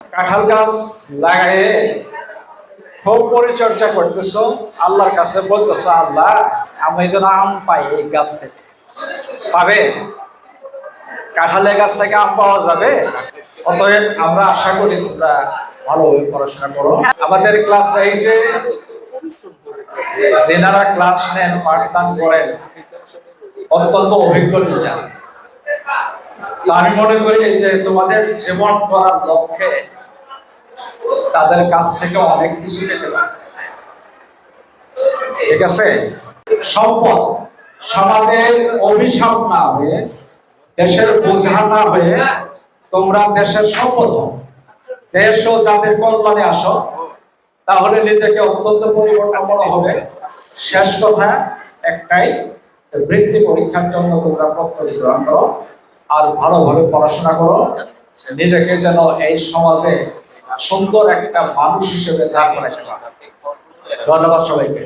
কাঁঠাল গাছ লাগায়ে খুব পরিচর্যা করতেছো, আল্লাহর কাছে বলতেছো, আল্লাহ আমি যেন আম পাই এই গাছ থেকে। পাবে? কাঁঠালের গাছ থেকে আম পাওয়া যাবে। অতএব আমরা আশা করি তোমরা ভালোভাবে পড়াশোনা করো। আমাদের ক্লাস 8-এ যেনারা ক্লাস নেন, পাঠদান করেন, অত্যন্ত অভিজ্ঞ টিচার। আমি মনে করি যে তোমাদের জীবন করার লক্ষ্যে তাদের কাছ থেকে অনেক কিছু পেতে পারে। ঠিক আছে? সম্পদ সমাজের অভিশাপ না হয়ে, দেশের বোঝা না হয়ে তোমরা দেশের সম্পদ হও। দেশ ও জাতির কল্যাণে আসো, তাহলে নিজেকে অত্যন্ত পরিবর্তন করা হবে। শেষ কথা একটাই, বৃত্তি পরীক্ষার জন্য তোমরা প্রস্তুতি গ্রহণ করো আর ভালোভাবে পড়াশোনা করো, নিজেকে যেন এই সমাজে সুন্দর একটা মানুষ হিসেবে দাঁড় করাতে পারো। ধন্যবাদ সবাইকে।